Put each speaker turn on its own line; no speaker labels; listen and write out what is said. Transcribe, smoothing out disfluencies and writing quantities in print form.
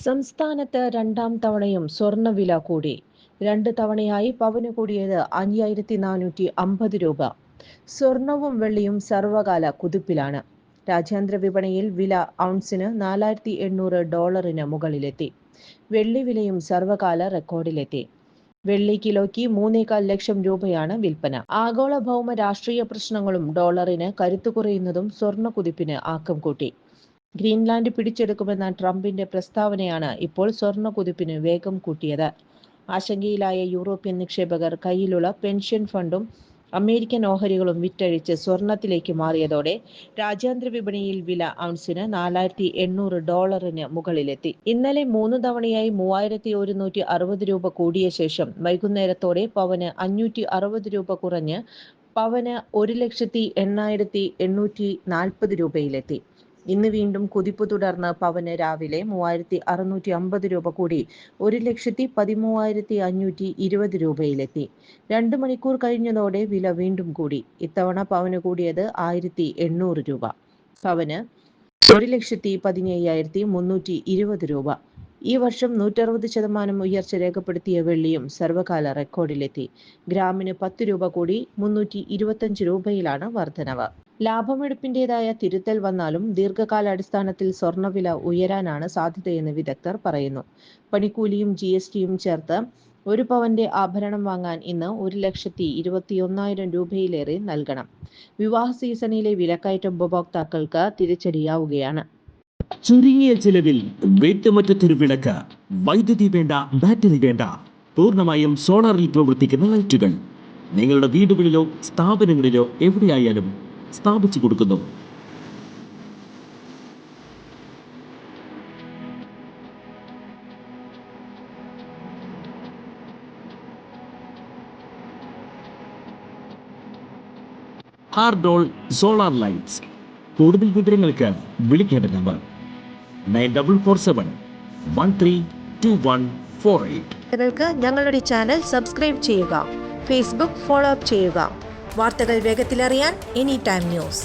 സംസ്ഥാനത്ത് രണ്ടാം തവണയും സ്വർണ്ണവില കൂടി. 2 തവണയായി പവന് കൂടിയത് 5450 രൂപ. സ്വർണവും വെള്ളിയും സർവകാല കുതിപ്പിലാണ്. രാജ്യാന്തര വിപണിയിൽ വില ഔൺസിന് $4800 മുകളിലെത്തി. വെള്ളി വിലയും സർവകാല റെക്കോർഡിലെത്തി. വെള്ളി കിലോയ്ക്ക് 3.25 ലക്ഷം രൂപയാണ് വിൽപ്പന. ആഗോള ഭൗമ രാഷ്ട്രീയ പ്രശ്നങ്ങളും ഡോളറിന് കരുത്തു കുറയുന്നതും സ്വർണ്ണ കുതിപ്പിന് ആക്കം കൂട്ടി. ഗ്രീൻലാൻഡ് പിടിച്ചെടുക്കുമെന്ന ട്രംപിന്റെ പ്രസ്താവനയാണ് ഇപ്പോൾ സ്വർണ്ണ കുതിപ്പിന് വേഗം കൂട്ടിയത്. ആശങ്കയിലായ യൂറോപ്യൻ നിക്ഷേപകർ കയ്യിലുള്ള പെൻഷൻ ഫണ്ടും അമേരിക്കൻ ഓഹരികളും വിറ്റഴിച്ച് സ്വർണത്തിലേക്ക് മാറിയതോടെ രാജ്യാന്തര വിപണിയിൽ വില ഔൺസിന് $4800 മുകളിലെത്തി. ഇന്നലെ 3 തവണയായി 3160 രൂപ കൂടിയ ശേഷം വൈകുന്നേരത്തോടെ പവന് 560 രൂപ കുറഞ്ഞ് പവന് 1,08,840 രൂപയിലെത്തി. ഇന്ന് വീണ്ടും കുതിപ്പ് തുടർന്ന് പവന് രാവിലെ 3650 രൂപ കൂടി 1,13,520 രൂപയിലെത്തി. 2 മണിക്കൂർ കഴിഞ്ഞതോടെ വില വീണ്ടും കൂടി. ഇത്തവണ പവന് കൂടിയത് 1800 രൂപ. പവന് 1,15,320 രൂപ. ഈ വർഷം 160% ഉയർച്ച രേഖപ്പെടുത്തിയ വെള്ളിയും സർവകാല റെക്കോർഡിലെത്തി. ഗ്രാമിന് 10 രൂപ കൂടി 325 രൂപയിലാണ് വർധനവ്. ലാഭമെടുപ്പിന്റേതായ തിരുത്തൽ വന്നാലും ദീർഘകാലാടിസ്ഥാനത്തിൽ സ്വർണ്ണവില ഉയരാനാണ് സാധ്യതയെന്ന് വിദഗ്ധർ പറയുന്നു. പണിക്കൂലിയും GSTയും ചേർത്ത് ഒരു പവന്റെ ആഭരണം വാങ്ങാൻ ഇന്ന് 1,21,000 രൂപയിലേറെ നൽകണം. വിവാഹ സീസണിലെ വിലക്കയറ്റം ഉപഭോക്താക്കൾക്ക് തിരിച്ചടിയാവുകയാണ്.
ചുരുങ്ങിയ ചിലവിൽ വീട്ടുമുറ്റത്തൊരു വിളക്ക്, വൈദ്യുതി വേണ്ട, ബാറ്ററി വേണ്ട, പൂർണ്ണമായും സോളാറിൽ പ്രവർത്തിക്കുന്ന ലൈറ്റുകൾ നിങ്ങളുടെ വീടുകളിലോ സ്ഥാപനങ്ങളിലോ എവിടെയായാലും സ്ഥാപിച്ചു കൊടുക്കുന്നു. ഹാർഡോൾ സോളാർ ലൈറ്റ്സ്. കൂടുതൽ വിവരങ്ങൾക്ക് വിളിക്കേണ്ട നമ്പർ 9447132148.
ഞങ്ങളുടെ ചാനൽ സബ്സ്ക്രൈബ് ചെയ്യുക. ഫേസ്ബുക്ക് ഫോളോ അപ്പ് ചെയ്യുക. വാർത്തകൾ വേഗത്തിലറിയാൻ എനി ടൈം ന്യൂസ്.